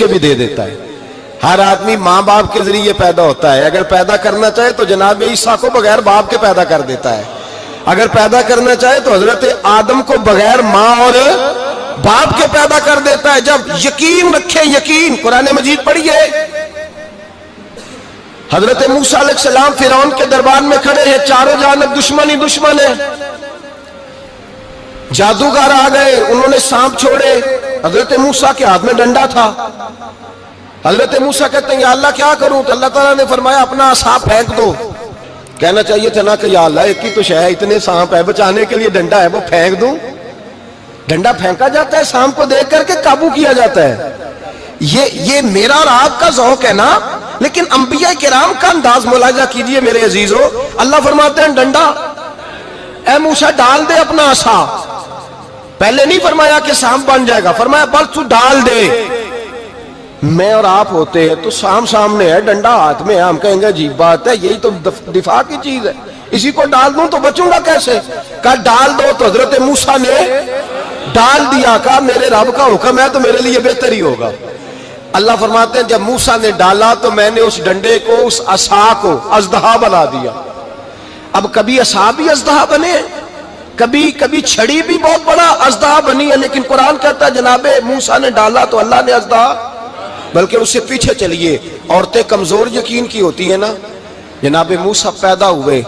کے بھی دے دیتا ہے. ہر آدمی ماں باپ کے ذریعے پیدا ہوتا ہے. اگر پیدا کرنا چاہے تو جناب عیسیٰ کو بغیر باپ کے پیدا کر دیتا ہے. اگر پیدا کرنا چاہے تو حضرت آدم کو بغیر ماں اور باپ کے پیدا کر دیتا ہے. جب یقین رکھیں, یقین, قرآن مجید پڑھیے. حضرت موسیٰ علیہ السلام فرعون کے دربار میں کھڑے ہیں, چاروں جانب دشمن ہی دشمن ہے. جادوگر آ گئے, انہوں نے سانپ چھوڑے. حضرت موسیٰ کے ہاتھ میں ڈنڈا تھا. حضرت موسیٰ کہتے ہیں یا اللہ کیا کروں؟ تو اللہ تعالیٰ نے فرمایا اپنا عصا پھینک دو. کہنا چاہیے تھا نا کہ یا اللہ ایک ہی تو شے ہے, اتنے سانپ ہے, بچانے کے لیے ڈنڈا ہے, وہ پھینک دوں. ڈنڈا پھینکا جاتا ہے, سانپ کو دیکھ کر کے قابو کیا جاتا ہے. یہ میرا اور آپ کا ذوق ہے نا, لیکن انبیاء کرام کا انداز ملاحظہ کیجئے میرے عزیزو. اللہ فرماتے ہیں ڈنڈا, اے موسیٰ ڈال دے اپنا عصا. پہلے نہیں فرمایا کہ سانپ بن جائے گا, فرمایا بس تو ڈال دے. میں اور آپ ہوتے ہیں تو سام سامنے ہے, ڈنڈا ہاتھ میں ہے, ہم کہیں گے عجیب بات ہے, یہی تو دفاع کی چیز ہے, اسی کو ڈال دوں تو بچوں گا کیسے؟ کہا ڈال دو. تو حضرت موسیٰ نے ڈال دیا. کہا میرے رب کا حکم ہے تو میرے لیے بہتر ہی ہوگا. اللہ فرماتے ہیں جب موسیٰ نے ڈالا تو میں نے اس ڈنڈے کو, اس عصا کو اژدہا بنا دیا. اب کبھی عصا بھی اژدہا بنے, کبھی چھڑی بھی بہت بڑا اژدہا بنی ہے, لیکن قرآن کہتا ہے جناب موسیٰ نے ڈالا تو اللہ نے اژدہا. بلکہ اس سے پیچھے چلیے, عورتیں کمزور یقین کی ہوتی ہیں نا. جناب موسیٰ پیدا ہوئے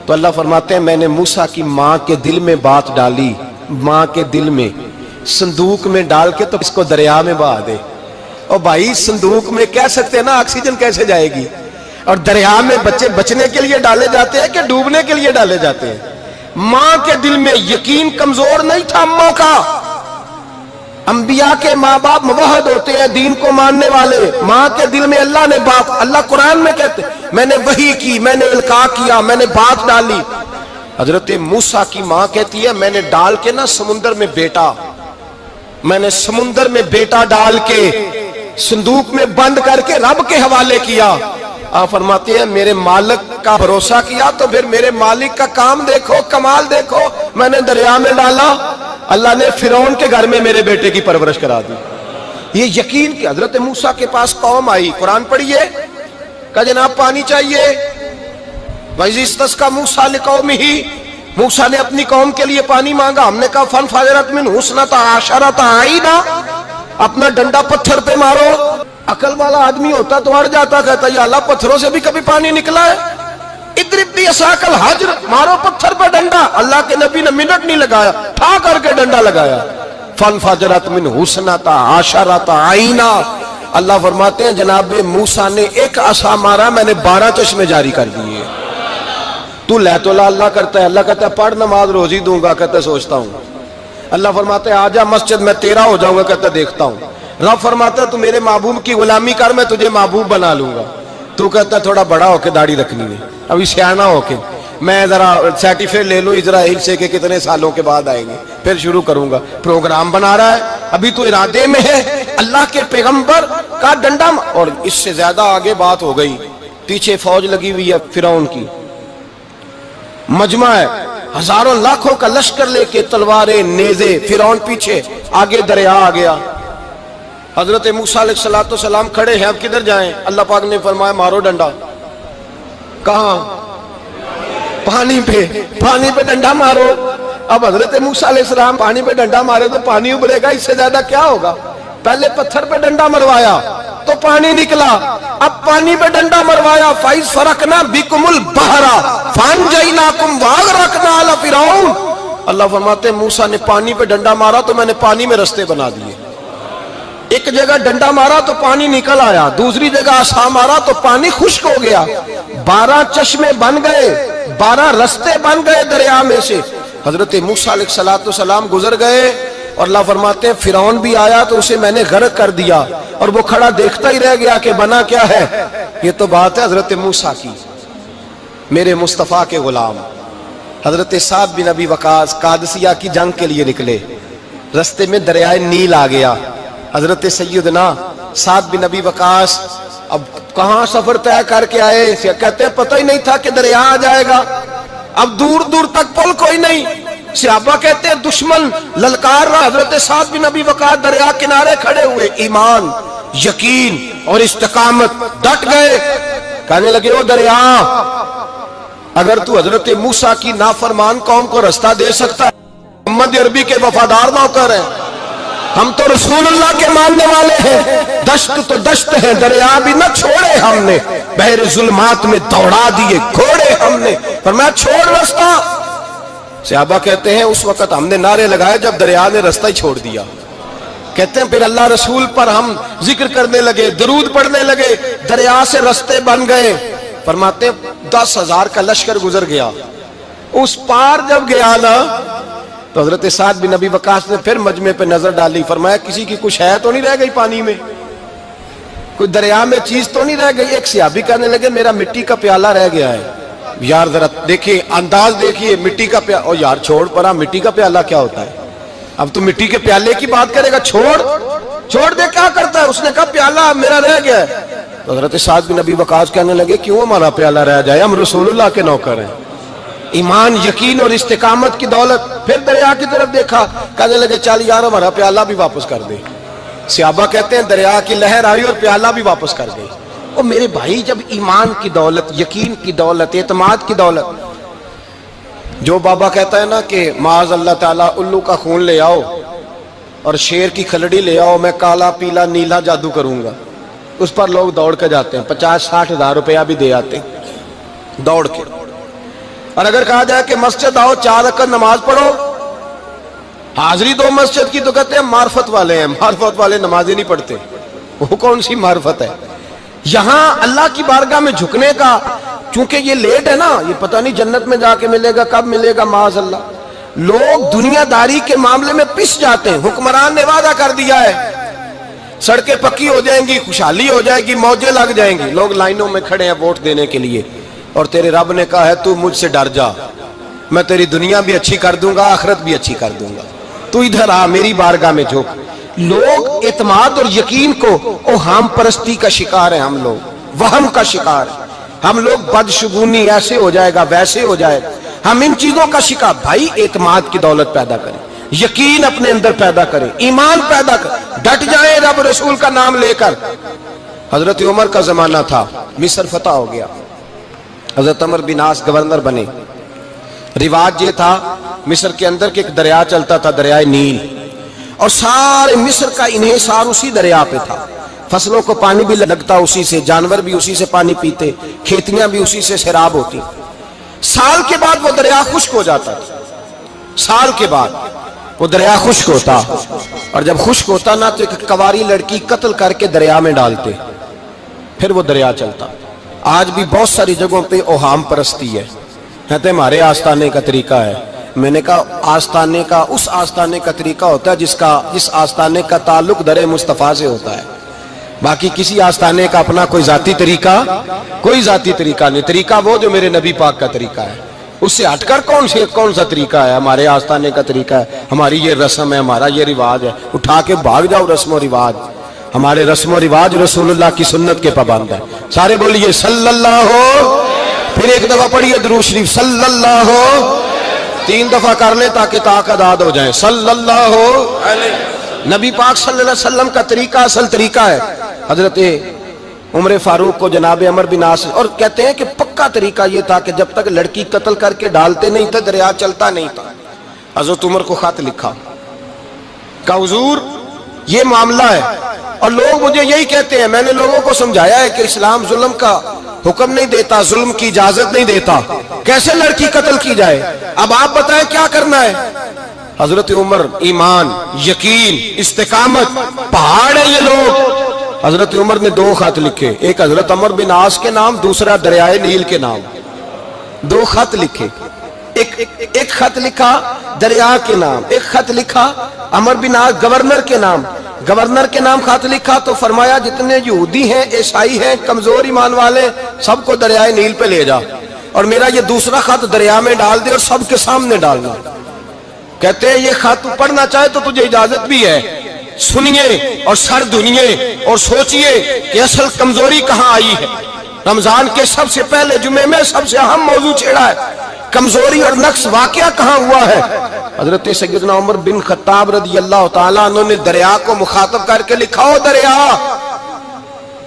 تو اللہ فرماتے ہیں میں نے موسیٰ کی ماں کے دل میں بات ڈالی, ماں کے دل میں, صندوق میں ڈال کے تو اس کو دریا میں بہا دے. اور بھائی صندوق میں کہہ سکتے ہیں نا آکسیجن کیسے جائے گی, اور دریا میں بچے بچنے کے لیے ڈالے جاتے ہیں کہ ڈوبنے کے لیے ڈالے جاتے ہیں. ماں کے دل میں یقین کمزور نہیں تھا اماں کا. انبیاء کے ماں باپ موحد ہوتے ہیں, دین کو ماننے والے. ماں کے دل میں اللہ نے بات, اللہ قرآن میں کہتے میں نے وحی کی, میں نے القاء کیا, میں نے بات ڈالی. حضرت موسیٰ کی ماں کہتی ہے میں نے ڈال کے نا سمندر میں بیٹا, میں نے سمندر میں بیٹا ڈال کے صندوق میں بند کر کے رب کے حوالے کیا. آپ فرماتے ہیں میرے مالک کا بھروسہ کیا تو پھر میرے مالک کا کام دیکھو, کمال دیکھو. میں نے دریا میں ڈالا, اللہ نے فرعون کے گھر میں میرے بیٹے کی پرورش کرا دی. یہ یقین کہ حضرت موسیٰ کے پاس قوم آئی, قرآن پڑھیے. کہا جناب پانی چاہیے. وَإِذِ اسْتَسْقَىٰ مُوسَىٰ لِقَوْمِهِ, موسیٰ نے اپنی قوم کے لیے پانی مانگا. ہم نے کہا فَانْفَجَرَتْ مِنْهُ اثْنَتَا عَشَرَةَ عَيْنًا, اپنا ڈنڈا پتھر پہ مارو. عقل والا آدمی ہوتا تو اڑ جاتا, کہتا یا اللہ پتھروں سے بھی کبھی پانی نکلا ہے؟ اضرب بعصاک الحجر, مارو پتھر پہ ڈنڈا. اللہ کے نبی نے منٹ نہیں لگایا, ٹھا کر کے ڈنڈا لگایا. فَانْفَجَرَتْ مِنْهُ اثْنَتَا عَشَرَةَ عَيْنًا. اللہ فرماتے ہیں جناب موسیٰ نے ایک عصا مارا, میں نے 12 چشمے جاری کر دیے. تو لے تو اللہ کرتا ہے, اللہ کہتا ہے پڑھ نماز روزی دوں گا, کہتا ہے سوچتا ہوں. اللہ فرماتے ہیں آجا مسجد میں تیرا ہو جاؤں گا, کہتا ہے دیکھتا ہوں. رب فرماتا ہے تو میرے محبوب کی غلامی کر, میں تجھے محبوب بنا لوں گا. تو کہتا ہے تھوڑا بڑا ہو کے داڑھی رکھنی ہے, ابھی سیانہ ہو کے میں ذرا سرٹیفکیٹ لے لوں اسرائیل سے کہ کتنے سالوں کے بعد آئیں گے, پھر شروع کروں گا. پروگرام بنا رہا ہے, ابھی تو ارادے میں ہے. اللہ کے پیغمبر کا ڈنڈا, اور اس سے زیادہ آگے بات ہو گئی. پیچھے فوج لگی ہوئی ہے فرعون کی, مجمع ہے, ہزاروں لاکھوں کا لشکر لے کے, تلواریں, نیزے. فرعون پیچھے, آگے دریا آ گیا. حضرت موسیٰ علیہ السلام کھڑے ہیں, اب کدھر جائیں؟ اللہ پاک نے فرمایا مارو ڈنڈا. کہاں؟ پانی پہ ڈنڈا مارو. اب حضرت موسیٰ علیہ السلام پانی پہ ڈنڈا مارے تو پانی ابلے گا, اس سے زیادہ کیا ہوگا؟ پہلے پتھر پہ ڈنڈا مروایا تو پانی نکلا, اب پانی پہ ڈنڈا مروایا. فَإِذْ فَرَقْنَا بِكُمُ الْبَحْرَ فَأَنْجَيْنَاكُمْ وَأَغْرَقْنَا آلَ فِرْعَوْنَ. اللہ فرماتے ہیں موسیٰ نے پانی پہ ڈنڈا مارا تو میں نے پانی میں رستے بنا دیے. ایک جگہ ڈنڈا مارا تو پانی نکل آیا, دوسری جگہ عصا مارا تو پانی خشک ہو گیا. 12 چشمے بن گئے, 12 رستے بن گئے دریا میں سے. حضرت موسیٰ علیہ السلام گزر گئے, اور اللہ فرماتے ہیں فرعون بھی آیا تو اسے میں نے غرق کر دیا, اور وہ کھڑا دیکھتا ہی رہ گیا کہ بنا کیا ہے. یہ تو بات ہے حضرت موسیٰ کی, میرے مصطفیٰ کے غلام. حضرت سعد بن ابی وقاص قادسیہ کی جنگ کے لیے نکلے, رستے میں دریائے نیل آ گیا. حضرت سیدنا سعد بن ابی وقاص اب کہاں سفر طے کر کے آئے, کہتے ہیں پتہ ہی نہیں تھا کہ دریا آ جائے گا. اب دور دور تک پل کوئی نہیں. صحابہ کہتے ہیں دشمن للکار رہا, حضرت سعد بن ابی وقاص دریا کنارے کھڑے ہوئے, ایمان یقین اور استقامت، ڈٹ گئے. کہنے لگے او دریا، اگر تو حضرت موسیٰ کی نافرمان قوم کو رستہ دے سکتا ہے، محمد عربی کے وفادار نوکر ہیں، ہم تو رسول اللہ کے ماننے والے ہیں، دشت تو دشت ہے، دریا بھی نہ چھوڑے ہم نے، بحر ظلمات میں دوڑا دیے گھوڑے ہم نے، فرمایا چھوڑ رستہ. صحابہ کہتے ہیں اس وقت ہم نے نعرے لگائے جب دریا نے رستہ ہی چھوڑ دیا. کہتے ہیں پھر اللہ رسول پر ہم ذکر کرنے لگے، درود پڑھنے لگے، دریا سے رستے بن گئے. فرماتے 10,000 کا لشکر گزر گیا. اس پار جب گیا نا تو حضرت سعد بن ابی وقاص نے پھر مجمع پہ نظر ڈالی. فرمایا کسی کی کچھ ہے تو نہیں رہ گئی پانی میں، کوئی دریا میں چیز تو نہیں رہ گئی. ایک صحابی کہنے لگے میرا مٹی کا پیالہ رہ گیا ہے. یار ذرا دیکھیے انداز دیکھیے، مٹی کا پیالہ. او یار چھوڑ پرا، مٹی کا پیالہ کیا ہوتا ہے؟ اب تو مٹی کے پیالے کی بات کرے گا، چھوڑ دے کیا کرتا ہے. اس نے کہا پیالہ میرا رہ گیا ہے. تو حضرت سعد بن ابی وقاص کہنے لگے کیوں ہمارا پیالہ رہ جائے، ہم رسول اللہ کے نوکر ہیں. ایمان، یقین اور استقامت کی دولت. پھر دریا کی طرف دیکھا، کہنے لگے چل یار ہمارا پیالہ بھی واپس کر دے. صحابہ کہتے ہیں دریا کی لہر آئی اور پیالہ بھی واپس کر گئی. اور میرے بھائی جب ایمان کی دولت، یقین کی دولت، اعتماد کی دولت، جو بابا کہتا ہے نا کہ معاذ اللہ تعالیٰ الو کا خون لے آؤ اور شیر کی کھلڑی لے آؤ، میں کالا پیلا نیلا جادو کروں گا، اس پر لوگ دوڑ کے جاتے ہیں، 50-60 ہزار روپیہ بھی دے آتے ہیں دوڑ کے. اور اگر کہا جائے کہ مسجد آؤ 4 رکعت نماز پڑھو، حاضری دو مسجد کی، تو کہتے ہیں معرفت والے ہیں. معرفت والے نمازیں نہیں پڑھتے، وہ کون سی معرفت ہے؟ یہاں اللہ کی بارگاہ میں جھکنے کا، چونکہ یہ لیٹ ہے نا، یہ پتہ نہیں جنت میں جا کے ملے گا کب ملے گا معاذ اللہ. لوگ دنیا داری کے معاملے میں پس جاتے ہیں. حکمران نے وعدہ کر دیا ہے سڑکیں پکی ہو جائیں گی، خوشحالی ہو جائے گی، موجیں لگ جائیں گی، لوگ لائنوں میں کھڑے ہیں ووٹ دینے کے لیے، اور تیرے رب نے کہا ہے تو مجھ سے ڈر جا، میں تیری دنیا بھی اچھی کر دوں گا، آخرت بھی اچھی کر دوں گا، تو ادھر آ میری بارگاہ میں جھک. لوگ اعتماد اور یقین کو اوہام پرستی کا شکار ہیں، ہم لوگ وہم کا شکار ہیں، ہم لوگ بدشگونی، ایسے ہو جائے گا ویسے ہو جائے گا، ہم ان چیزوں کا شکار. بھائی اعتماد کی دولت پیدا کریں، یقین اپنے اندر پیدا کریں، ایمان پیدا کریں، ڈٹ جائیں رب رسول کا نام لے کر. حضرت عمر کا زمانہ تھا، مصر فتح ہو گیا، حضرت عمر بن عاص گورنر بنے. رواج یہ تھا مصر کے اندر کہ ایک دریا چلتا تھا، دریائے نیل، اور سارے مصر کا انحصار اسی دریا پہ تھا. فصلوں کو پانی بھی لگتا اسی سے، جانور بھی اسی سے پانی پیتے، کھیتیاں بھی اسی سے سیراب ہوتی. سال کے بعد وہ دریا خشک ہو جاتا تھا، سال کے بعد وہ دریا خشک ہوتا، اور جب خشک ہوتا نا تو ایک کواری لڑکی قتل کر کے دریا میں ڈالتے، پھر وہ دریا چلتا. آج بھی بہت ساری جگہوں پہ اوہام پرستی ہے، کہتے ہیں ہمارے آستانے کا طریقہ ہے. میں نے کہا آستانے کا اس آستانے کا طریقہ ہوتا ہے جس آستانے کا تعلق در مصطفیٰ سے ہوتا ہے. باقی کسی آستانے کا اپنا کوئی ذاتی طریقہ نہیں. طریقہ وہ جو میرے نبی پاک کا طریقہ ہے، اس سے ہٹ کر کون سا طریقہ ہے؟ ہمارے آستانے کا طریقہ ہے، ہماری یہ رسم ہے، ہمارا یہ رواج ہے. اٹھا کے بھاگ جاؤ رسم و رواج. ہمارے رسم و رواج رسول اللہ کی سنت کے پابند ہے. سارے بولیے صلی اللہ ہو. پھر ایک دفعہ پڑھیے درود شریف صلی اللہ ہو. 3 دفعہ کر لیں تاکہ تعداد ہو جائیں. صلی اللہ ہو. نبی پاک صلی اللہ علیہ وسلم کا طریقہ اصل طریقہ ہے. حضرت عمر فاروق کو جناب عمر بن عاص، اور کہتے ہیں کہ پکا طریقہ یہ تھا کہ جب تک لڑکی قتل کر کے ڈالتے نہیں تھے دریا چلتا نہیں تھا. حضرت عمر کو خط لکھا کہ حضور یہ معاملہ ہے، اور لوگ مجھے یہی کہتے ہیں. میں نے لوگوں کو سمجھایا ہے کہ اسلام ظلم کا حکم نہیں دیتا، ظلم کی اجازت نہیں دیتا، کیسے لڑکی قتل کی جائے؟ اب آپ بتائیں کیا کرنا ہے؟ حضرت عمر ایمان، یقین، استقامت، پہاڑ ہیں یہ لوگ. حضرت عمر نے 2 خط لکھے، ایک حضرت عمر بن عاص کے نام، دوسرا دریائے نیل کے نام. 2 خط لکھے، ایک خط لکھا دریا کے نام، ایک خط لکھا عمر بن عاص گورنر کے نام. گورنر کے نام خط لکھا تو فرمایا جتنے یہودی ہیں، عیسائی ہیں، کمزور ایمان والے، سب کو دریائے نیل پہ لے جا، اور میرا یہ دوسرا خط دریا میں ڈال دے اور سب کے سامنے ڈالنا. کہتے ہیں یہ خط پڑھنا چاہے تو تجھے اجازت بھی ہے، سنیے اور سر دھنیے اور سوچئے کہ اصل کمزوری کہاں آئی ہے. رمضان کے سب سے پہلے جمعے میں سب سے اہم موضوع چھیڑا ہے، کمزوری اور نقص واقعہ کہاں ہوا ہے. حضرت سیدنا عمر بن خطاب رضی اللہ تعالیٰ عنہ نے دریا کو مخاطب کر کے لکھا، او دریا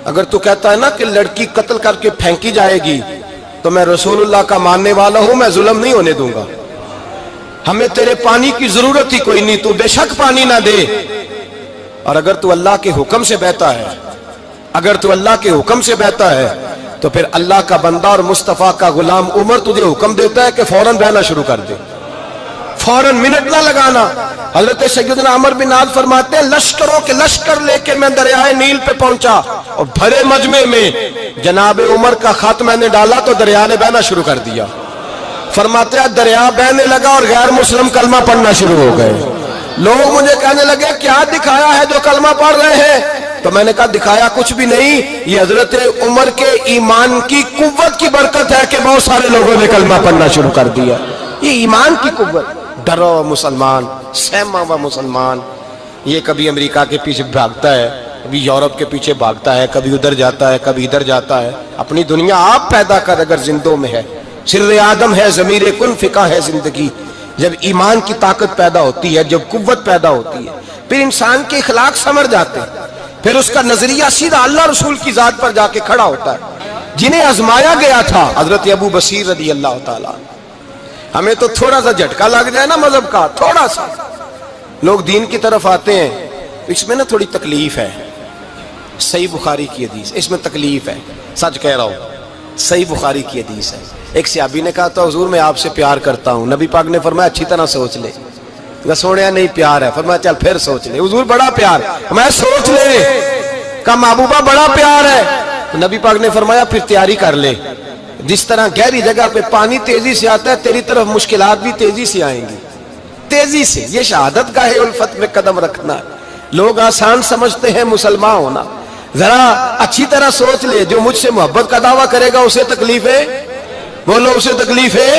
اگر تو کہتا ہے نا کہ لڑکی قتل کر کے پھینکی جائے گی تو میں رسول اللہ کا ماننے والا ہوں، میں ظلم نہیں ہونے دوں گا، ہمیں تیرے پانی کی ضرورت ہی کوئی نہیں، تو بے شک پانی نہ دے۔ اور اگر تو اللہ کے حکم سے بہتا ہے، اگر تو اللہ کے حکم سے بہتا ہے تو پھر اللہ کا بندہ اور مصطفیٰ کا غلام عمر تجھے حکم دیتا ہے کہ فوراً بہنا شروع کر دے، فوراً منٹ نہ لگانا۔ حضرت سیدنا عمر بن عاص فرماتے ہیں لشکروں کے لشکر لے کے میں دریائے نیل پہ پہنچا اور بھرے مجمع میں جناب عمر کا خط میں نے ڈالا تو دریا نے بہنا شروع کر دیا۔ فرماتے ہیں دریا بہنے لگا اور غیر مسلم کلمہ پڑھنا شروع ہو گئے۔ لوگ مجھے کہنے لگے کیا دکھایا ہے جو کلمہ پڑھ رہے ہیں؟ تو میں نے کہا دکھایا کچھ بھی نہیں، یہ حضرت عمر کے ایمان کی قوت کی برکت ہے کہ بہت سارے لوگوں نے کلمہ پڑھنا شروع کر دیا۔ یہ ایمان کی قوت، ڈرا ہوا مسلمان، سہما ہوا مسلمان، یہ کبھی امریکہ کے پیچھے بھاگتا ہے، کبھی یورپ کے پیچھے بھاگتا ہے، کبھی ادھر جاتا ہے، کبھی ادھر جاتا ہے۔ اپنی دنیا آپ پیدا کر اگر زندوں میں ہے، سر آدم ہے، ضمیر کن فقہ ہے زندگی۔ جب ایمان کی طاقت پیدا ہوتی ہے، جب قوت پیدا ہوتی ہے، پھر انسان کے اخلاق سمر جاتے ہیں، پھر اس کا نظریہ سیدھا اللہ رسول کی ذات پر جا کے کھڑا ہوتا ہے۔ جنہیں آزمایا گیا تھا حضرت ابو بصیر رضی اللہ تعالیٰ، ہمیں تو تھوڑا سا جھٹکا لگ جائے نا مذہب کا، تھوڑا سا لوگ دین کی طرف آتے ہیں تو اس میں نا تھوڑی تکلیف ہے۔ صحیح بخاری کی حدیث، اس میں تکلیف ہے، سچ کہہ رہا ہوں، صحیح بخاری کی حدیث ہے۔ ایک صحابی نے کہا تھا حضور میں آپ سے پیار کرتا ہوں، نبی پاک نے فرمایا اچھی طرح سوچ لے۔ سوڑیا نہیں پیار ہے، فرمایا چل پھر سوچ لے۔ حضور بڑا پیار، میں سوچ لے۔ کہا محبوبہ بڑا پیار ہے، تو نبی پاک نے فرمایا پھر تیاری کر لے، جس طرح گہری جگہ پہ پانی تیزی سے آتا ہے تیری طرف مشکلات بھی تیزی سے آئیں گی، تیزی سے۔ یہ شہادت گاہ الفت میں قدم رکھنا ہے۔ لوگ آسان سمجھتے ہیں مسلمان ہونا، ذرا اچھی طرح سوچ لے، جو مجھ سے محبت کا دعویٰ کرے گا اسے تکلیف ہے، بولو اسے تکلیف ہے،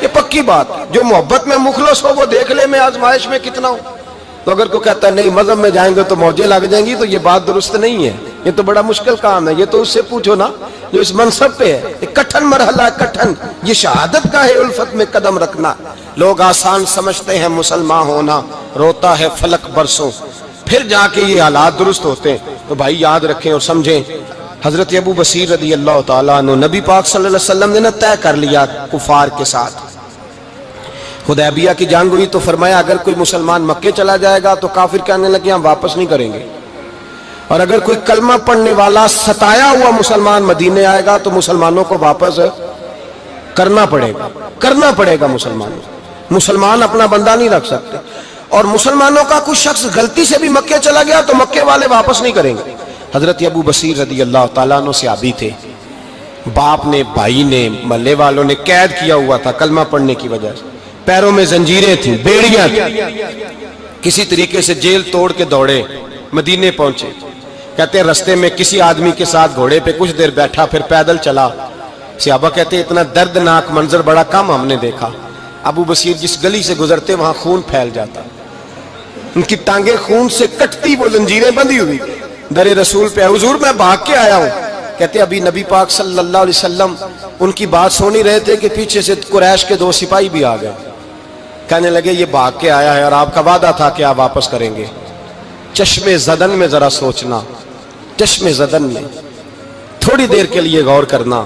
یہ پکی بات۔ جو محبت میں مخلص ہو وہ دیکھ لے میں آزمائش میں کتنا ہوں۔ تو اگر کوئی کہتا ہے نہیں مذہب میں جائیں گے تو موجیں لگ جائیں گی، تو یہ بات درست نہیں ہے، یہ تو بڑا مشکل کام ہے۔ یہ تو اس سے پوچھو نا جو اس منصب پہ ہے، ایک کٹھن مرحلہ، کٹھن، یہ شہادت گاہ الفت میں قدم رکھنا۔ لوگ آسان سمجھتے ہیں مسلمان ہونا، روتا ہے فلک برسوں، پھر جا کے یہ حالات درست ہوتے ہیں۔ تو بھائی یاد رکھیں اور سمجھیں، حضرت ابو بصیر رضی اللہ تعالیٰ عنہ، نبی پاک صلی اللہ علیہ وسلم نے طے کر لیا کفار کے ساتھ، حدیبیہ کی جنگ ہوئی تو فرمایا اگر کوئی مسلمان مکے چلا جائے گا تو کافر کہنے لگے ہم واپس نہیں کریں گے، اور اگر کوئی کلمہ پڑھنے والا ستایا ہوا مسلمان مدینے آئے گا تو مسلمانوں کو واپس کرنا پڑے گا مسلمان اپنا بندہ نہیں رکھ سکتے۔ اور مسلمانوں کا کوئی شخص غلطی سے بھی مکے چلا گیا تو مکے والے واپس نہیں کریں گے۔ حضرت ابو بصیر رضی اللہ تعالیٰ عنہ صحابی تھے، باپ نے، بھائی نے، محلے والوں نے قید کیا ہوا تھا کلمہ پڑھنے کی وجہ سے، پیروں میں زنجیریں تھیں، بیڑیاں تھیں، کسی طریقے سے جیل توڑ کے دوڑے مدینے پہنچے۔ کہتے ہیں رستے میں کسی آدمی کے ساتھ گھوڑے پہ کچھ دیر بیٹھا پھر پیدل چلا۔ صحابہ کہتے ہیں اتنا دردناک منظر بڑا کم ہم نے دیکھا۔ ابو بصیر جس گلی سے گزرتے وہاں خون پھیل جاتا، ان کی ٹانگیں خون سے کٹتی، وہ زنجیریں بندھی ہوئی، در رسول پہ حضور میں بھاگ کے آیا ہوں۔ کہتے ابھی نبی پاک صلی اللہ علیہ وسلم ان کی بات سن ہی رہے تھے کہ پیچھے سے قریش کے 2 سپاہی بھی آ گئے، کہنے لگے یہ بھاگ کے آیا ہے اور آپ کا وعدہ تھا کہ آپ واپس کریں گے۔ چشم زدن میں ذرا سوچنا، چشم زدن میں تھوڑی دیر کے لیے غور کرنا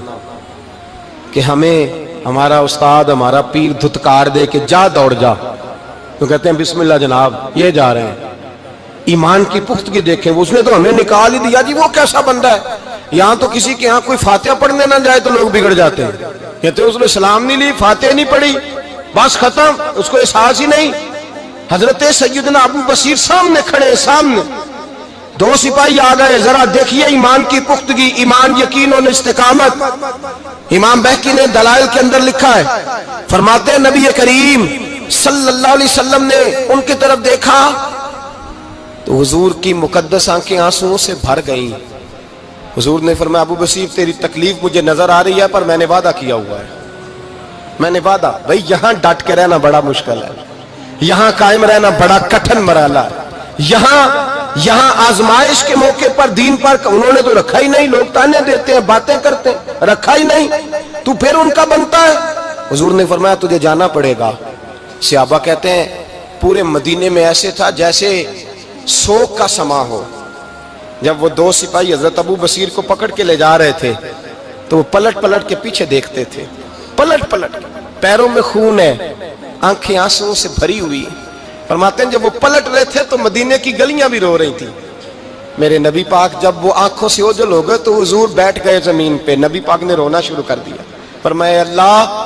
کہ ہمیں ہمارا استاد، ہمارا پیر دھتکار دے کہ جا دوڑ جا، تو کہتے ہیں بسم اللہ جناب یہ جا رہے ہیں۔ ایمان کی پختگی دیکھیں، اس نے تو ہمیں نکال ہی دیا جی، وہ کیسا بندہ ہے۔ یہاں تو کسی کے ہاں کوئی فاتحہ پڑھنے نہ جائے تو لوگ بگڑ جاتے ہیں، کہتے ہیں اس نے سلام نہیں لی، فاتحہ نہیں پڑھی، بس ختم، اس کو احساس ہی نہیں۔ حضرت سیدنا ابو بصیر سامنے کھڑے، سامنے 2 سپاہی آ گئے، ذرا دیکھیے ایمان کی پختگی، ایمان، یقین اور استقامت۔ امام بہقی نے دلائل کے اندر لکھا ہے، فرماتے ہیں نبی کریم صلی اللہ علیہ وسلم نے ان کی طرف دیکھا تو حضور کی مقدس آنکھیں آنسوؤں سے بھر گئیں۔ حضور نے فرمایا ابو بصیر تیری تکلیف مجھے نظر آ رہی ہے پر میں نے وعدہ کیا ہوا ہے، میں نے وعدہ۔ بھئی یہاں ڈٹ کے رہنا بڑا مشکل ہے، یہاں قائم رہنا بڑا کٹھن مرحلہ ہے۔ یہاں آزمائش کے موقع پر دین پر انہوں نے تو رکھا ہی نہیں، لوگ تانے دیتے ہیں، باتیں کرتے ہیں، رکھا ہی نہیں، تو پھر ان کا بنتا ہے۔ حضور نے فرمایا تجھے جانا پڑے گا۔ صحابہ کہتے ہیں پورے مدینے میں ایسے تھا جیسے سوگ کا سما ہو، جب وہ دو سپاہی حضرت ابو بصیر کو پکڑ کے لے جا رہے تھے تو وہ پلٹ پلٹ کے پیچھے دیکھتے تھے، پلٹ پلٹ، پیروں میں خون ہے، آنکھیں آنسوں سے بھری ہوئی۔ فرماتے ہیں جب وہ پلٹ رہے تھے تو مدینے کی گلیاں بھی رو رہی تھی۔ میرے نبی پاک جب وہ آنکھوں سے اوجھل ہو گئے تو حضور بیٹھ گئے زمین پہ، نبی پاک نے رونا شروع کر دیا۔ فرمایا اللہ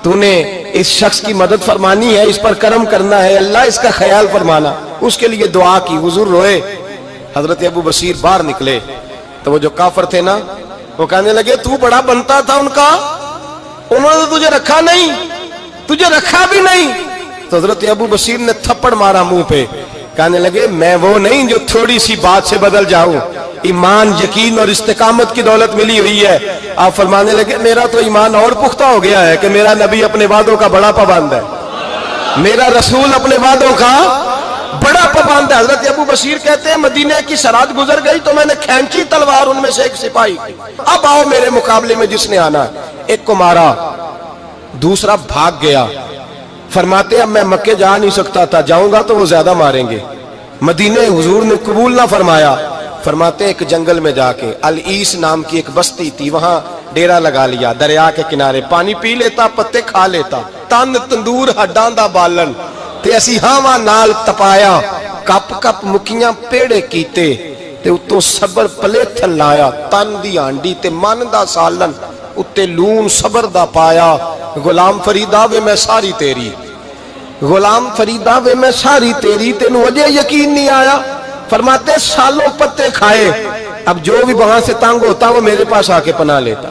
تو نے اس شخص کی مدد فرمانی ہے، اس پر کرم کرنا ہے، اللہ اس کا خیال فرمانا، اس کے لیے دعا کی، حضور روئے۔ حضرت ابو بصیر باہر نکلے تو وہ جو کافر تھے نا وہ کہنے لگے تو بڑا بنتا تھا ان کا، انہوں نے تجھے رکھا نہیں، تجھے رکھا بھی نہیں۔ تو حضرت ابو بصیر نے تھپڑ مارا منہ پہ، کہنے لگے میں وہ نہیں جو تھوڑی سی بات سے بدل جاؤں، ایمان یقین اور استقامت کی دولت ملی ہوئی ہے۔ آپ فرمانے لگے میرا تو ایمان اور پختہ ہو گیا ہے کہ میرا نبی اپنے وعدوں کا بڑا پابند ہے، میرا رسول اپنے وعدوں کا بڑا پابند ہے۔ حضرت ابو بصیر کہتے ہیں مدینے کی سرحد گزر گئی تو میں نے کھینچی تلوار ان میں سے ایک سپاہی، اب آؤ میرے مقابلے میں جس نے آنا ہے۔ ایک کو مارا، دوسرا بھاگ گیا۔ فرماتے اب میں مکے جا نہیں سکتا تھا، جاؤں گا تو وہ زیادہ ماریں گے، مدینے حضور نے قبول نہ فرمایا۔ فرماتے ایک جنگل میں جا کے العیس نام کی ایک بستی تھی، وہاں ڈیرا لگا لیا، دریا کے کنارے، پانی پی لیتا، پتے کھا لیتا، تن تندور ہڈاں دا بالن تے اسی ہاواں نال تپایا، کپ کپ مکیاں پیڑے کیتے تے اتوں صبر پلیتھن لایا، تن دی ہانڈی تے من دا سالن اتے لون صبر دا پایا۔ غلام فریدا وے میں ساری تیری، غلام فریدا وے میں ساری تیری، تینوں اجے یقین نہیں آیا؟ فرماتے سالوں پتے کھائے، اب جو بھی وہاں سے تنگ ہوتا وہ میرے پاس آ کے پناہ لیتا،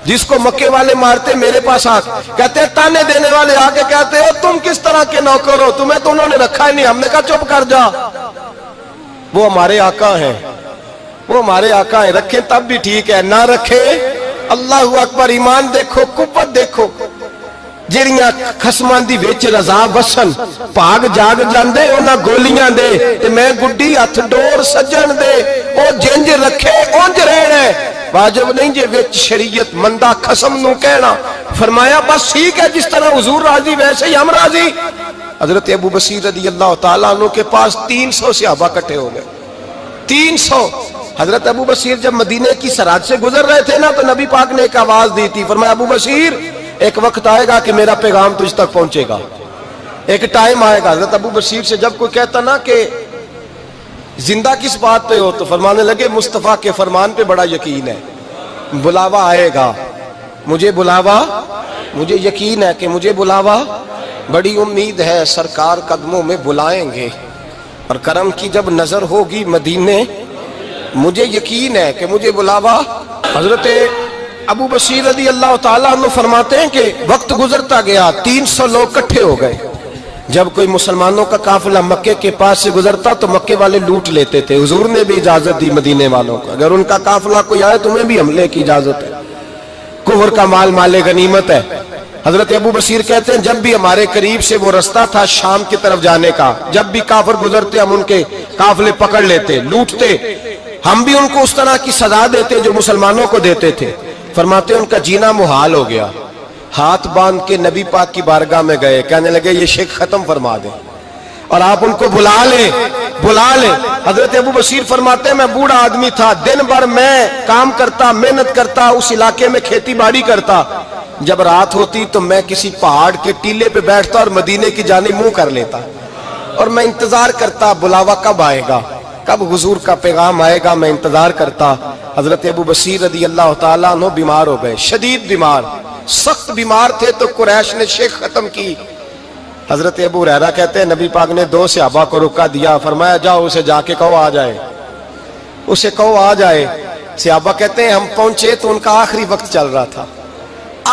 جس کو مکے والے مارتے میرے پاس آ کہتے تانے دینے والے آ کے کہتے ہو تم کس طرح کے نوکر ہو، تمہیں تو انہوں نے رکھا ہی نہیں۔ ہم نے کہا چپ کر جا، وہ ہمارے آقا ہیں، وہ ہمارے آقا ہیں، رکھیں تب بھی ٹھیک ہے، نہ رکھے اللہ اکبر۔ ایمان دیکھو، قوت دیکھو، جیڑیاں خسماں دی وچ رضا وسن پاگ جاگ جاندے انہاں گولیاں دے تے میں گڈی ہتھ ڈور سجن دے، او جنج رکھے اونج رہنا ہے، واجب نہیں جے وچ شریعت مندہ خسم نو کہنا۔ فرمایا بس ٹھیک ہے، جس طرح حضور راضی ویسے ہی ہم راضی۔ حضرت ابو بصیر رضی اللہ تعالیٰ عنہ کے پاس 300 صحابہ کٹھے ہو گئے، 300۔ حضرت ابو بصیر جب مدینے کی سرحد سے گزر رہے تھے نا تو نبی پاک نے ایک آواز دی تھی، فرمایا ابو بصیر ایک وقت آئے گا کہ میرا پیغام تجھ تک پہنچے گا، ایک ٹائم آئے گا۔ حضرت ابو بصیر سے جب کوئی کہتا نا کہ زندہ کس بات پہ ہو تو فرمانے لگے مصطفیٰ کے فرمان پہ بڑا یقین ہے، بلاوا آئے گا، مجھے بلاوا، مجھے یقین ہے کہ مجھے بلاوا، بڑی امید ہے سرکار قدموں میں بلائیں گے، اور کرم کی جب نظر ہوگی مدینے، مجھے یقین ہے کہ مجھے بلاوا۔ حضرت ابو بصیر رضی اللہ تعالیٰ عنہ فرماتے ہیں کہ وقت گزرتا گیا، 300 لوگ کٹھے ہو گئے۔ جب کوئی مسلمانوں کا قافلہ مکے کے پاس سے گزرتا تو مکے والے لوٹ لیتے تھے، حضور نے بھی اجازت دی مدینے والوں کو، اگر ان کا قافلہ کوئی آئے تمہیں بھی حملے کی اجازت ہے، کفر کا مال مال غنیمت ہے۔ حضرت ابو بصیر کہتے ہیں جب بھی ہمارے قریب سے وہ رستہ تھا شام کی طرف جانے کا، جب بھی کافر گزرتے ہم ان کے قافلے پکڑ لیتے، لوٹتے، ہم بھی ان کو اس طرح کی سزا دیتے جو مسلمانوں کو دیتے تھے۔ فرماتے ان کا جینا محال ہو گیا، ہاتھ باندھ کے نبی پاک کی بارگاہ میں گئے، کہنے لگے یہ شک ختم فرما دیں اور آپ ان کو بلا لیں، بلا لیں۔ حضرت ابو بصیر فرماتے ہیں میں بوڑھا آدمی تھا، دن بھر میں کام کرتا، محنت کرتا، اس علاقے میں کھیتی باڑی کرتا، جب رات ہوتی تو میں کسی پہاڑ کے ٹیلے پہ بیٹھتا اور مدینے کی جانب منہ کر لیتا، اور میں انتظار کرتا بلاوا کب آئے گا، کب حضور کا پیغام آئے گا، میں انتظار کرتا۔ حضرت ابو بصیر رضی اللہ تعالیٰ عنہ بیمار ہو گئے، شدید بیمار، سخت بیمار تھے تو قریش نے شیخ ختم کی۔ حضرت ابو ہریرہ کہتے ہیں نبی پاک نے 2 صحابہ کو رکا دیا، فرمایا جاؤ اسے جا کے کہو آ جائے، اسے کہو آ جائے۔ صحابہ کہتے ہیں ہم پہنچے تو ان کا آخری وقت چل رہا تھا،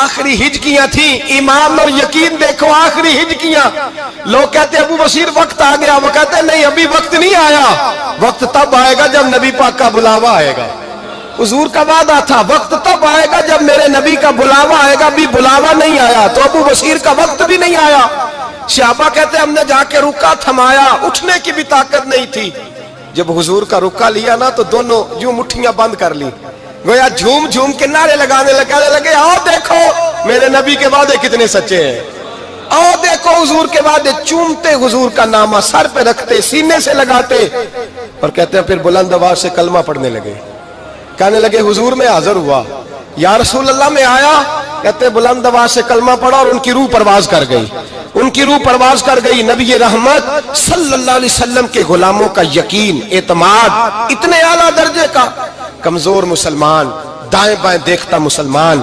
آخری ہجکیاں تھیں، ایمان اور یقین دیکھو، آخری ہجکیاں۔ لوگ کہتے ہیں ابو بصیر وقت آ گیا، وہ کہتے ہیں نہیں ابھی وقت نہیں آیا، وقت تب آئے گا جب نبی پاک کا بلاوا آئے گا۔ حضور کا وعدہ تھا وقت تب آئے گا جب میرے نبی کا بلاوا آئے گا، بھی بلاوا نہیں آیا تو ابو بصیر کا وقت بھی نہیں آیا۔ صحابہ کہتے ہیں ہم نے جا کے رکا تھمایا، اٹھنے کی بھی طاقت نہیں تھی۔ جب حضور کا رکا لیا نا تو دونوں یوں مٹھیاں بند کر لی، گویا جھوم جھوم کے نعرے لگانے لگے آؤ دیکھو میرے نبی کے وعدے کتنے سچے ہیں، آؤ دیکھو حضور کے وعدے، چومتے حضور کا نامہ، سر پہ رکھتے، سینے سے لگاتے۔ اور کہتے ہیں پھر بلند آواز سے کلمہ پڑھنے لگے. کہنے لگے حضور میں حاضر ہوا. یا رسول اللہ میں آیا. کہتے ہیں بلند آواز سے کلمہ پڑھا اور ان کی روح پرواز کر گئی. ان کی روح پرواز کر گئی. نبی رحمت صلی اللہ علیہ وسلم کے غلاموں کا یقین، اعتماد اتنے اعلیٰ درجے کا. کمزور مسلمان، دائیں بائیں دیکھتا مسلمان،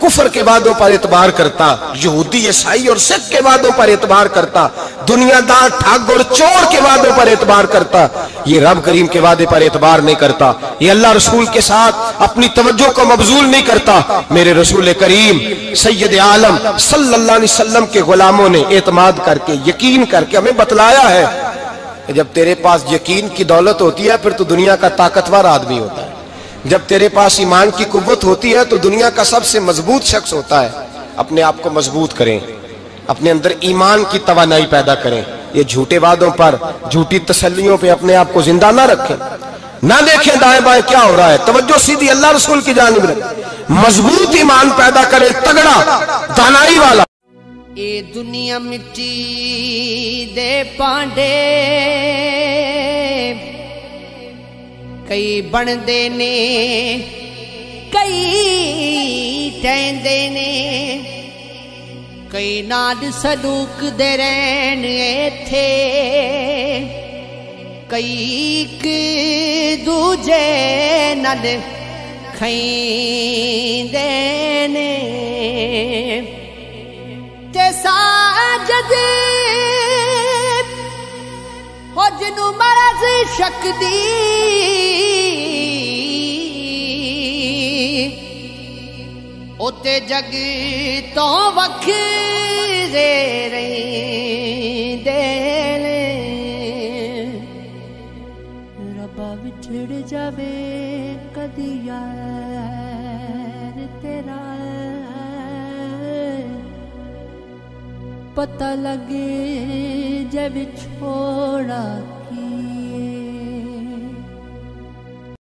کفر کے وعدوں پر اعتبار کرتا، یہودی عیسائی اور سکھ کے وعدوں پر اعتبار کرتا، دنیا دار ٹھگ اور چور کے وعدوں پر اعتبار کرتا، یہ رب کریم کے وعدے پر اعتبار نہیں کرتا. یہ اللہ رسول کے ساتھ اپنی توجہ کو مبذول نہیں کرتا. میرے رسول کریم سید عالم صلی اللہ علیہ وسلم کے غلاموں نے اعتماد کر کے، یقین کر کے ہمیں بتلایا ہے کہ جب تیرے پاس یقین کی دولت ہوتی ہے پھر تو دنیا کا طاقتور آدمی ہوتا ہے. جب تیرے پاس ایمان کی قوت ہوتی ہے تو دنیا کا سب سے مضبوط شخص ہوتا ہے. اپنے آپ کو مضبوط کریں، اپنے اندر ایمان کی توانائی پیدا کریں. یہ جھوٹے وعدوں پر، جھوٹی تسلیوں پہ اپنے آپ کو زندہ نہ رکھیں. نہ دیکھیں دائیں بائیں کیا ہو رہا ہے، توجہ سیدھی اللہ رسول کی جانب رکھیں. مضبوط ایمان پیدا کریں، تگڑا، دانائی والا. اے دنیا مٹی دے پانڈے کئی بندے نے، کئی ٹہندے نے، کئی نال سلوک دے رہن ایتھے، کئی ایک دوجے نال کھیندے نے. تے ساجد ہو جنوں مرض شک دی اوتے جگ تو وکھرے رہندے نے. ربا وچھڑ جاوے کدی یار تیرا، پتہ لگے جب چھوڑا کی